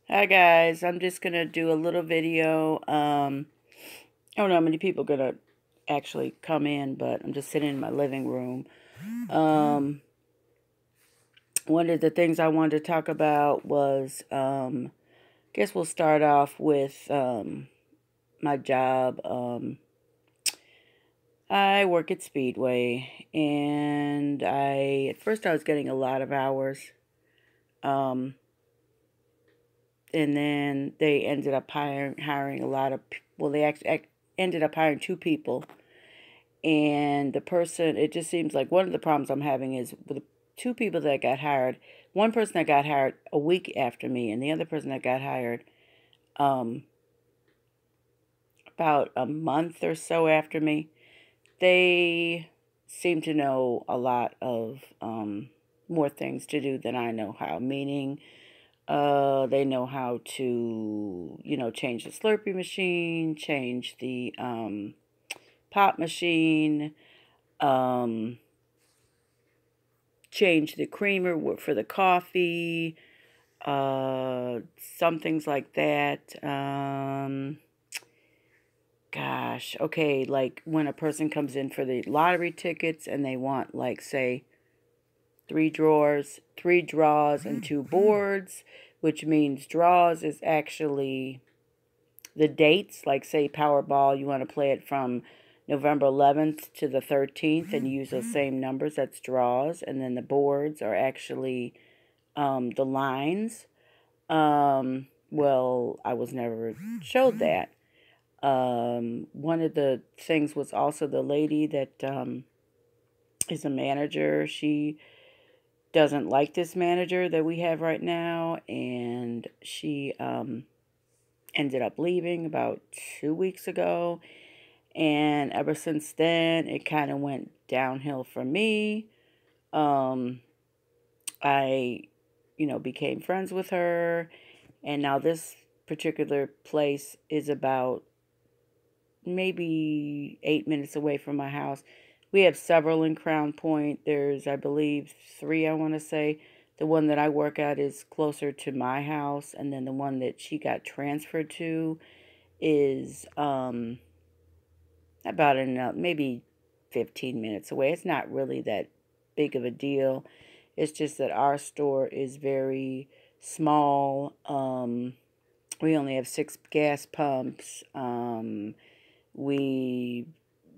Hi guys, I'm just gonna do a little video. I don't know how many people are gonna actually come in, but I'm just sitting in my living room. Um, One of the things I wanted to talk about was, guess we'll start off with my job. I work at Speedway, and at first I was getting a lot of hours. Um, and then they ended up hiring a lot of, well, they actually ended up hiring two people. And the person, it just seems like one of the problems I'm having is with the two people that got hired. One person that got hired a week after me, and the other person that got hired um, about a month or so after me. They seem to know a lot of more things to do than I know how. Meaning, they know how to, change the Slurpee machine, change the pop machine, um, change the creamer for the coffee, some things like that. Gosh, okay, like when a person comes in for the lottery tickets and they want, like, say, three draws, and two boards, which means draws is actually the dates, like, say, Powerball, you want to play it from November 11th to the 13th and use those same numbers, that's draws. And then the boards are actually the lines. Well, I was never showed that. One of the things was also the lady that is a manager. She doesn't like this manager that we have right now, and she ended up leaving about 2 weeks ago. And ever since then, it kind of went downhill for me. Um, I, became friends with her, and now this particular place is about maybe 8 minutes away from my house. We have several in Crown Point. There's, I believe, three, I want to say. The one that I work at is closer to my house, and then the one that she got transferred to is about maybe 15 minutes away. It's not really that big of a deal. It's just that our store is very small. We only have 6 gas pumps. We,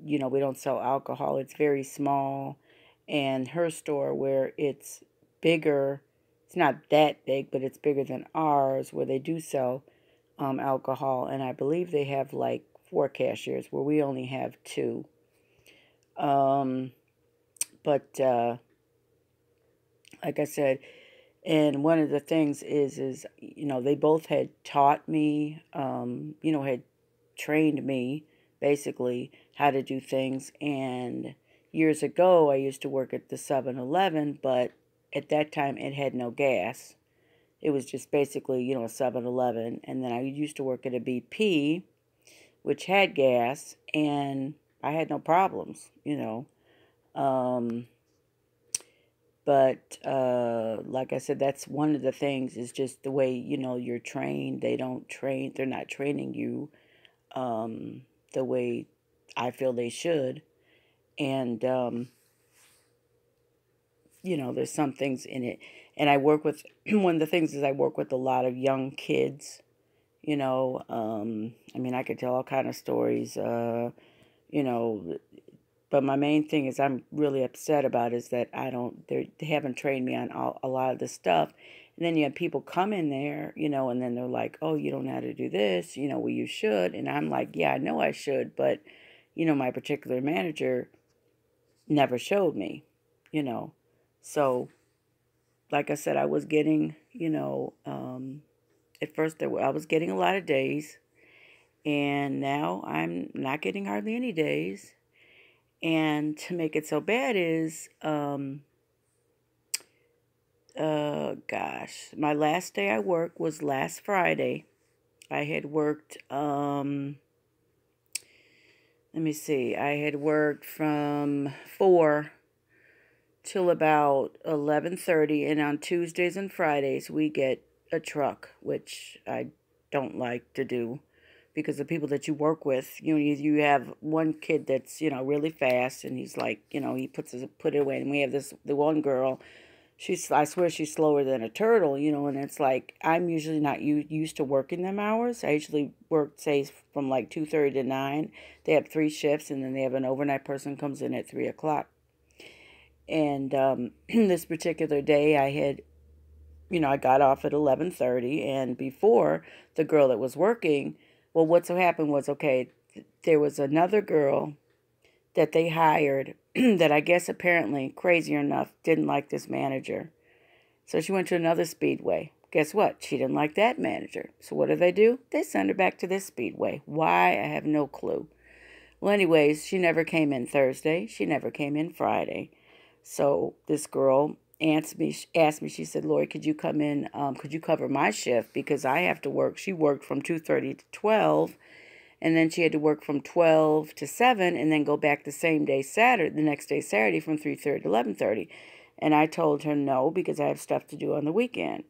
we don't sell alcohol. It's very small. And her store, where it's bigger, it's not that big, but it's bigger than ours, where they do sell alcohol. And I believe they have like 4 cashiers, where we only have two. Um, but like I said, and one of the things is they both had taught me, had trained me basically how to do things. And years ago, I used to work at the 7-Eleven, but at that time it had no gas. It was just basically, a 7-Eleven. And then I used to work at a BP, which had gas, and I had no problems. Um, but like I said, that's one of the things, is just the way, you're trained. They're not training you the way I feel they should. And, there's some things in it. And I work with, one of the things is I work with a lot of young kids. I mean, I could tell all kind of stories, you know, but my main thing is I'm really upset about is that they haven't trained me on a lot of this stuff. And then you have people come in there, and then they're like, oh, you don't know how to do this, well, you should. And I'm like, yeah, I know I should, but, my particular manager never showed me, you know. So, like I said, I was getting, at first I was getting a lot of days, and now I'm not getting hardly any days. And to make it so bad is, gosh, my last day I worked was last Friday. I had worked, let me see, I had worked from 4 till about 11:30, and on Tuesdays and Fridays we get a truck, which I don't like to do because the people that you work with, you have one kid that's, really fast, and he's like, he put it away, and we have the one girl. I swear she's slower than a turtle, and it's like, I'm usually not used to working them hours. I usually work, say, from like 2:30 to 9. They have 3 shifts, and then they have an overnight person comes in at 3 o'clock. And this particular day, I got off at 11:30, and before, the girl that was working, well, what so happened was, okay, there was another girl that they hired that I guess apparently, crazy enough, didn't like this manager. So she went to another speedway. Guess what? She didn't like that manager. So what do? They send her back to this speedway. Why? I have no clue. Well, anyways, she never came in Thursday. She never came in Friday. So this girl asked me, she said, Lori, could you come in, could you cover my shift? Because I have to work. She worked from 2:30 to 12, and then she had to work from 12 to 7, and then go back the next day, Saturday, from 3:30 to 11:30. And I told her no, because I have stuff to do on the weekend.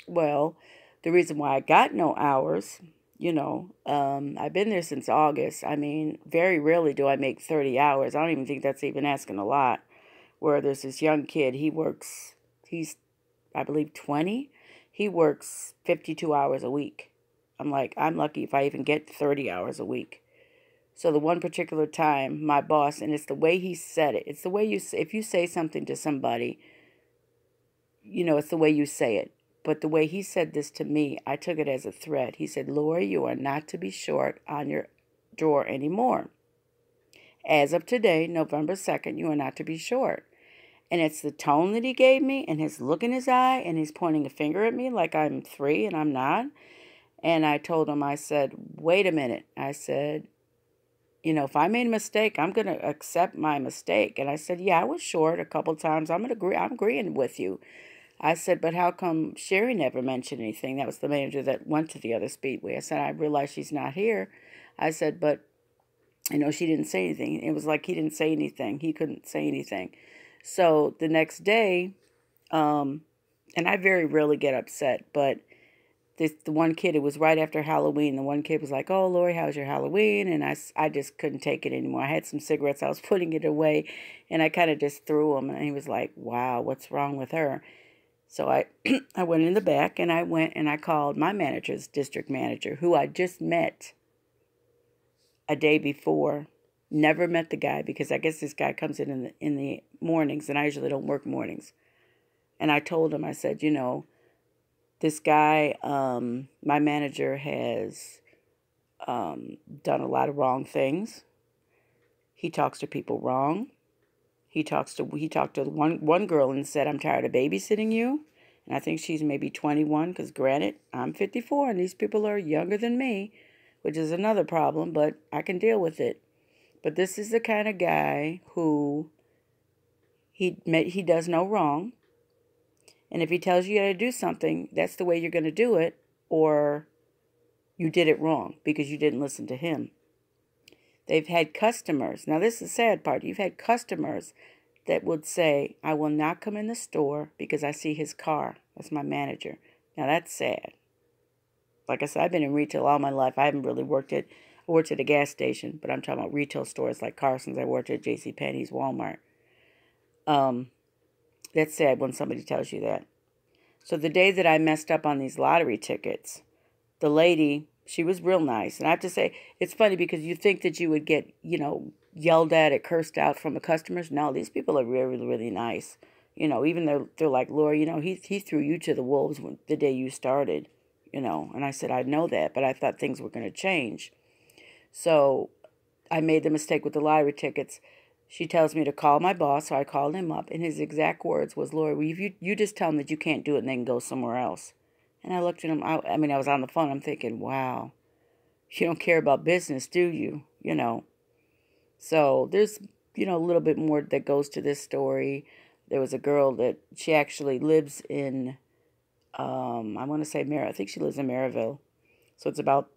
Well, the reason why I got no hours, I've been there since August. I mean, very rarely do I make 30 hours. I don't even think that's even asking a lot. Where there's this young kid, he's, I believe, 20. He works 52 hours a week. I'm like, I'm lucky if I even get 30 hours a week. So the one particular time, my boss, and it's the way he said it. It's the way if you say something to somebody, it's the way you say it. But the way he said this to me, I took it as a threat. He said, Lori, you are not to be short on your drawer anymore. As of today, November 2nd, you are not to be short. And it's the tone that he gave me, and his look in his eye, and he's pointing a finger at me like I'm 3 and I'm not. And I told him, I said, wait a minute. I said, if I made a mistake, I'm going to accept my mistake. And I said, yeah, I was short a couple times. I'm agreeing with you. I said, but how come Sherry never mentioned anything? That was the manager that went to the other speedway. I said, I realize she's not here. I said, but, she didn't say anything. It was like he didn't say anything. He couldn't say anything. So the next day, and I very rarely get upset, but the one kid, it was right after Halloween. The one kid was like, oh, Lori, how's your Halloween? And I just couldn't take it anymore. I had some cigarettes. I was putting it away, and I kind of just threw them. And he was like, wow, what's wrong with her? So I went in the back, and I called my manager's district manager, who I just met a day before. Never met the guy, because I guess this guy comes in the mornings, and I usually don't work mornings. And I told him, I said, this guy, my manager has done a lot of wrong things. He talks to people wrong. He talked to one girl and said, I'm tired of babysitting you. And I think she's maybe 21, because granted, I'm 54, and these people are younger than me, which is another problem, but I can deal with it. But this is the kind of guy who he does no wrong. And if he tells you to do something, that's the way you're going to do it, or you did it wrong because you didn't listen to him. They've had customers. Now, this is the sad part. You've had customers that would say, I will not come in the store because I see his car. That's my manager. Now, that's sad. Like I said, I've been in retail all my life. I haven't really worked at a gas station, but I'm talking about retail stores like Carson's. I worked at JCPenney's, Walmart. That's sad when somebody tells you that. So the day that I messed up on these lottery tickets, the lady, she was real nice. And I have to say, it's funny because you think that you would get, yelled at or cursed out from the customers. No, these people are really, really nice. Even they're like, Laura, he threw you to the wolves the day you started, And I said, I know that, but I thought things were going to change. So I made the mistake with the lottery tickets. She tells me to call my boss, so I called him up, and his exact words was, Laura, you just tell them that you can't do it and they can go somewhere else. And I looked at him, I was on the phone, I'm thinking, wow, you don't care about business, do you? So there's, a little bit more that goes to this story. There was a girl that she actually lives in, I want to say I think she lives in Maryville. So it's about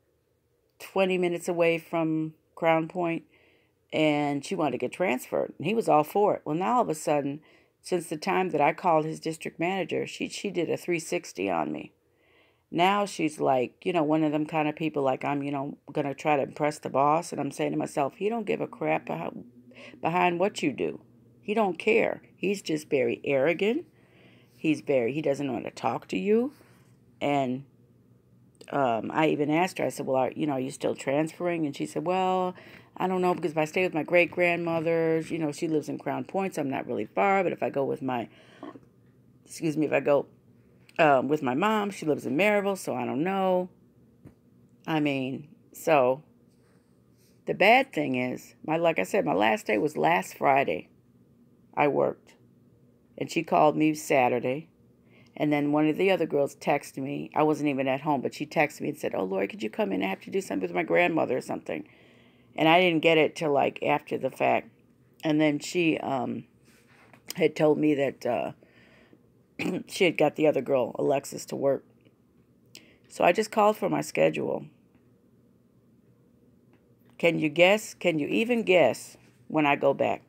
20 minutes away from Crown Point. And she wanted to get transferred. And he was all for it. Well, now all of a sudden, since the time that I called his district manager, she did a 360 on me. Now she's like, one of them kind of people like I'm, going to try to impress the boss. And I'm saying to myself, he don't give a crap behind what you do. He don't care. He's just very arrogant. He doesn't want to talk to you. And I even asked her, I said, well, are you still transferring? And she said, well, I don't know, because if I stay with my great-grandmother, she lives in Crown Point, so I'm not really far. But if I go with with my mom, she lives in Maryville, so I don't know. I mean, so the bad thing is, like I said, my last day was last Friday. I worked. And she called me Saturday. And then one of the other girls texted me. I wasn't even at home, but she texted me and said, oh, Lori, could you come in? I have to do something with my grandmother or something. And I didn't get it till like after the fact. And then she had told me that she had got the other girl, Alexis, to work. So I just called for my schedule. Can you guess? Can you even guess when I go back?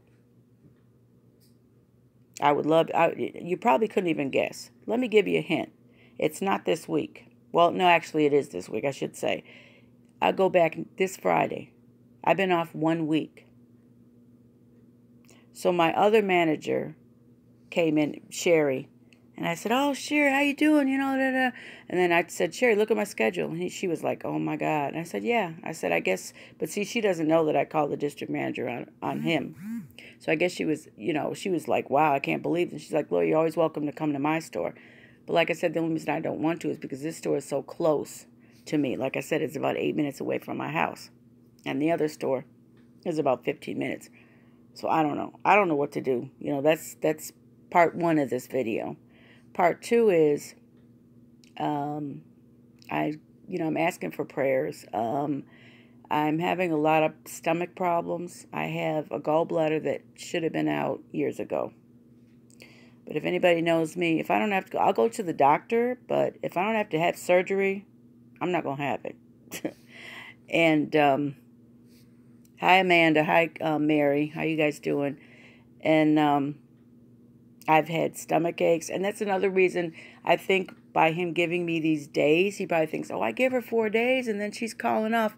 I would love, you probably couldn't even guess. Let me give you a hint. It's not this week. Well, no, actually it is this week, I should say. I'll go back this Friday. I've been off 1 week. So my other manager came in, Sherry, and I said, oh, Sherry, how you doing? And then I said, Sherry, look at my schedule. And she was like, oh, my God. And I said, yeah. I said, I guess, but see, she doesn't know that I called the district manager on him. So I guess she was, she was like, wow, I can't believe it. She's like, Lori, you're always welcome to come to my store. But like I said, the only reason I don't want to is because this store is so close to me. Like I said, it's about 8 minutes away from my house. And the other store is about 15 minutes. So I don't know. I don't know what to do. That's part one of this video. Part two is, I'm asking for prayers. I'm having a lot of stomach problems. I have a gallbladder that should have been out years ago. But if anybody knows me, if I don't have to go, I'll go to the doctor. But if I don't have to have surgery, I'm not going to have it. And hi, Amanda. Hi, Mary. How you guys doing? And I've had stomach aches. And that's another reason I think by him giving me these days, he probably thinks, oh, I give her 4 days and then she's calling off.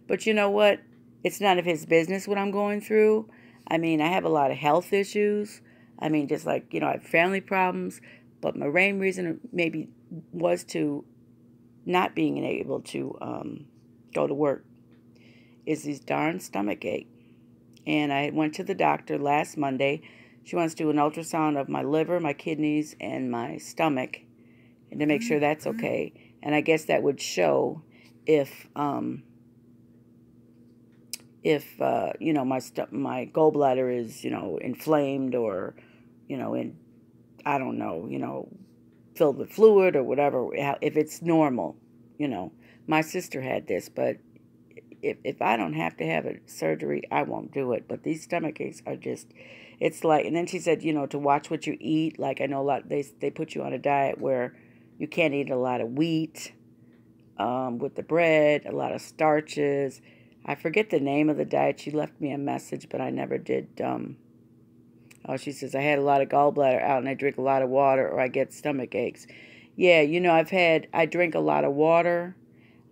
But you know what? It's none of his business what I'm going through. I mean, I have a lot of health issues. I mean, just like, I have family problems. But my main reason maybe was to not being able to go to work is these darn stomach ache. And I went to the doctor last Monday. She wants to do an ultrasound of my liver, my kidneys, and my stomach, and to make sure that's okay. And I guess that would show if my gallbladder is, inflamed or, I don't know, filled with fluid or whatever, if it's normal, My sister had this, but if I don't have to have a surgery, I won't do it. But these stomach aches are just, it's like, and then she said, to watch what you eat. Like I know a lot, they put you on a diet where you can't eat a lot of wheat with the bread, a lot of starches. I forget the name of the diet. She left me a message, but I never did. She says, I had a lot of gallbladder out and I drink a lot of water or I get stomach aches. Yeah, I drink a lot of water.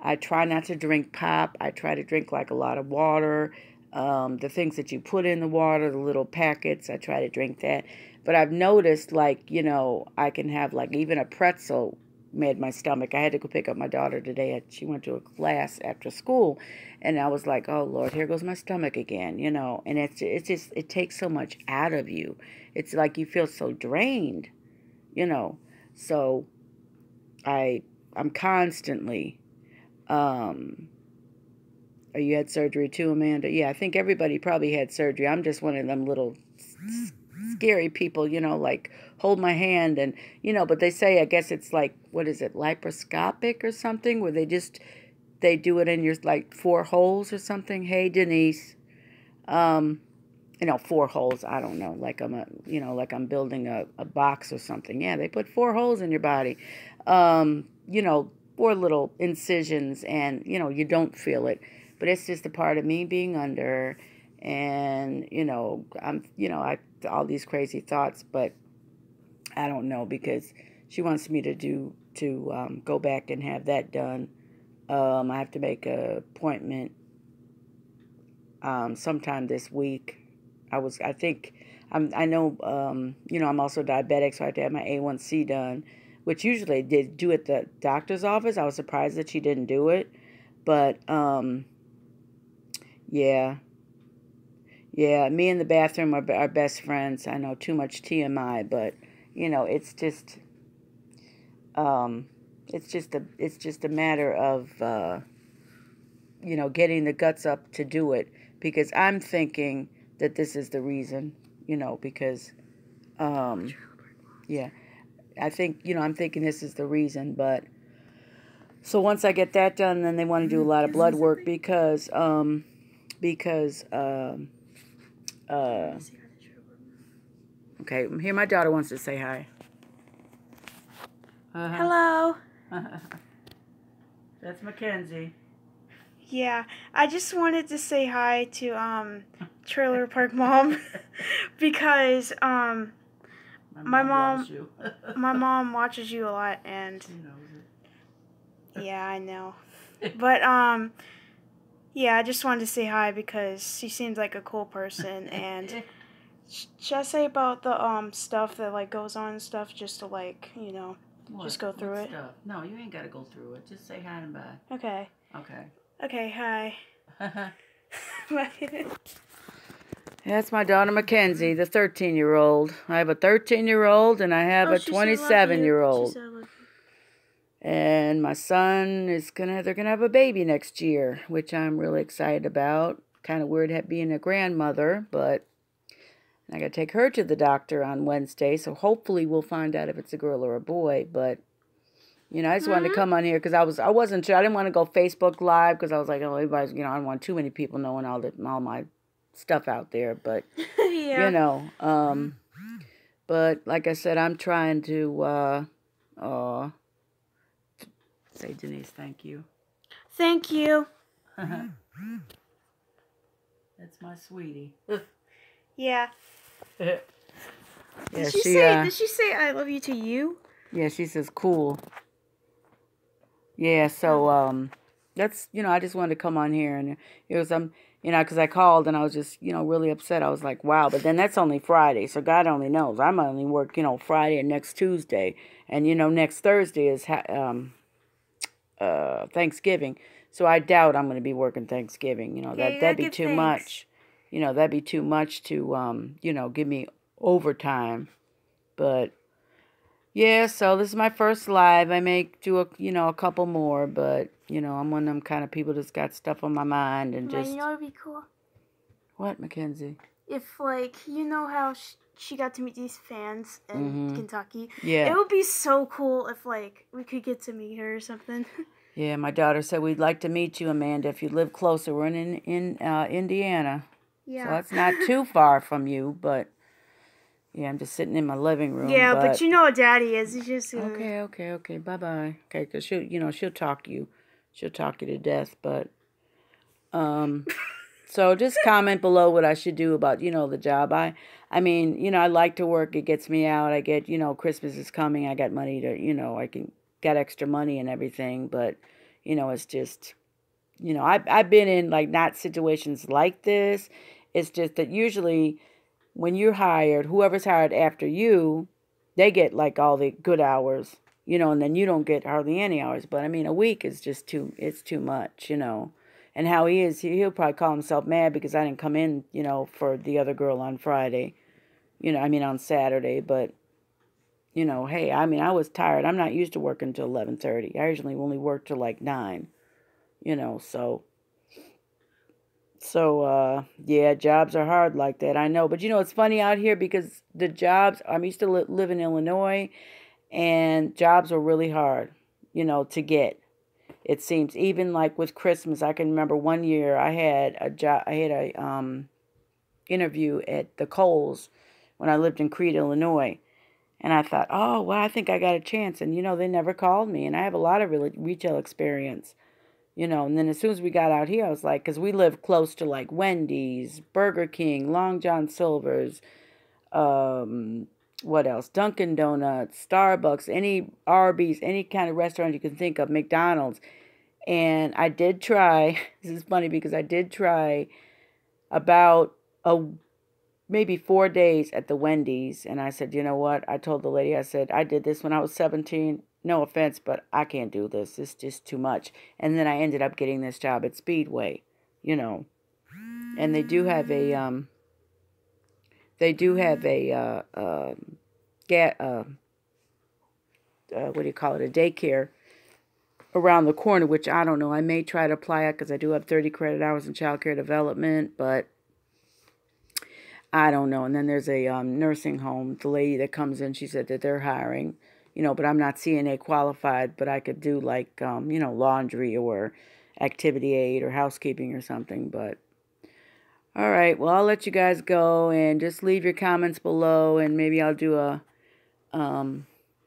I try not to drink pop. I try to drink like a lot of water. The things that you put in the water, the little packets, I try to drink that. But I've noticed like, I can have like even a pretzel made my stomach. I had to go pick up my daughter today. She went to a class after school. And I was like, oh, Lord, here goes my stomach again, And it takes so much out of you. It's like you feel so drained, So I'm constantly... you had surgery too, Amanda? Yeah, I think everybody probably had surgery. I'm just one of them little scary people, like hold my hand and, but they say, I guess it's like, what is it, laparoscopic or something, where they do it in your, like, 4 holes or something. Hey, Denise. 4 holes, I don't know, like I'm building a box or something. Yeah, they put 4 holes in your body. 4 little incisions and, you don't feel it. But it's just a part of me being under and, all these crazy thoughts. But I don't know because she wants me to to go back and have that done. I have to make an appointment sometime this week. I think, I know, I'm also diabetic, so I have to have my A1C done, which usually they do at the doctor's office. I was surprised that she didn't do it, but, yeah, me and the bathroom are best friends. I know, too much TMI, but, um, it's just a matter of, getting the guts up to do it, because I'm thinking that this is the reason, because, yeah, I think, I'm thinking this is the reason, but, so once I get that done, then they want to do a lot of blood work because, okay, here my daughter wants to say hi. Hello. That's Mackenzie. Yeah, I just wanted to say hi to Trailer Park Mom because my mom watches you a lot, and She knows it. yeah, I know. But yeah, I just wanted to say hi because she seems like a cool person, and should I say about the stuff that like goes on and stuff, just to like, just go through it? Stuff? No, you ain't got to go through it. Just say hi and bye. Okay. Okay, hi. That's my daughter Mackenzie, the 13-year-old. I have a 13-year-old and I have a 27-year-old. And my son they're gonna have a baby next year, which I'm really excited about. Kind of weird being a grandmother, but I gotta take her to the doctor on Wednesday, so hopefully we'll find out if it's a girl or a boy. But I just wanted to come on here because I wasn't sure. I didn't want to go Facebook Live because I was like, oh, everybody's, I don't want too many people knowing all my stuff out there. But yeah. But like I said, I'm trying to say, Denise, thank you. Thank you. That's my sweetie. Yeah. Yeah, did she say I love you to you? Yeah, she says cool. Yeah, so that's, I just wanted to come on here, and it was because I called and I was just, really upset. I was like, wow, but then that's only Friday, so God only knows. I'm only work, Friday and next Tuesday, and next Thursday is Thanksgiving, so I doubt I'm going to be working Thanksgiving. That'd be too much. That'd be too much to give me overtime, but. Yeah, so this is my first live. I may do a couple more, but I'm one of them kind of people that's got stuff on my mind and just. It'd be cool. What, Mackenzie? If how she got to meet these fans in Kentucky. Yeah. It would be so cool if we could get to meet her or something. Yeah, my daughter said we'd like to meet you, Amanda, if you live closer. We're in Indiana. Yeah. So that's not too far from you, but. Yeah, I'm just sitting in my living room. Yeah, but you know what Daddy is. He's just Okay. Bye-bye. Okay, because she'll talk you. She'll talk you to death, but so just comment below what I should do about, the job. I mean, I like to work. It gets me out. I get, Christmas is coming. I got money to, I can get extra money and everything, but it's just I've been in not situations like this. It's just that usually when you're hired, whoever's hired after you, they get all the good hours, and then you don't get hardly any hours. But I mean, a week is just too much, And how he is, he'll probably call himself mad because I didn't come in, for the other girl on Friday, on Saturday. But, hey, I was tired. I'm not used to working till 11:30. I usually only work till 9, So, yeah, jobs are hard like that. I know. But, it's funny out here because the jobs, I'm used to live in Illinois, and jobs are really hard, to get. It seems even with Christmas, I can remember one year I had a interview at the Kohl's when I lived in Crete, Illinois. And I thought, oh, well, I think I got a chance. And, they never called me. And I have a lot of retail experience. And then as soon as we got out here, I was like, because we live close to Wendy's, Burger King, Long John Silver's, what else? Dunkin' Donuts, Starbucks, any Arby's, any kind of restaurant you can think of, McDonald's. And I did try, this is funny because I did try about maybe 4 days at the Wendy's. And I said, you know what? I told the lady, I said, I did this when I was 17. No offense, but I can't do this. It's just too much. And then I ended up getting this job at Speedway, you know. And they do have a, what do you call it, a daycare around the corner, which I don't know. I may try to apply it because I do have 30 credit hours in child care development, but I don't know. And then there's a nursing home. The lady that comes in, she said that they're hiring, you know, but I'm not CNA qualified, but I could do like, you know, laundry or activity aid or housekeeping or something. But all right, well, I'll let you guys go and just leave your comments below, and maybe I'll do a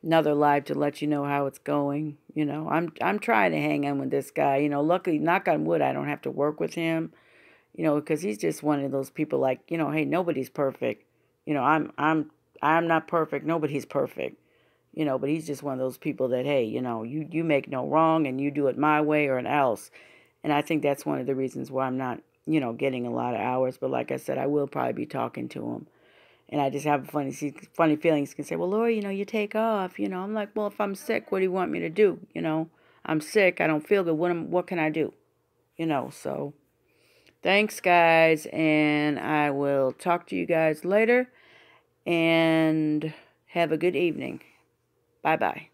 another live to let you know how it's going. You know, I'm trying to hang in with this guy. You know, luckily, knock on wood, I don't have to work with him. You know, because he's just one of those people like, you know, hey, nobody's perfect. You know, I'm not perfect. Nobody's perfect. You know, but he's just one of those people that, hey, you know, you make no wrong and you do it my way or an else. And I think that's one of the reasons why I'm not, you know, getting a lot of hours. But like I said, I will probably be talking to him. And I just have funny feelings. He can say, well, Lori, you know, you take off. You know, I'm like, well, if I'm sick, what do you want me to do? You know, I'm sick. I don't feel good. What can I do? You know, so thanks, guys. And I will talk to you guys later. And have a good evening. Bye-bye.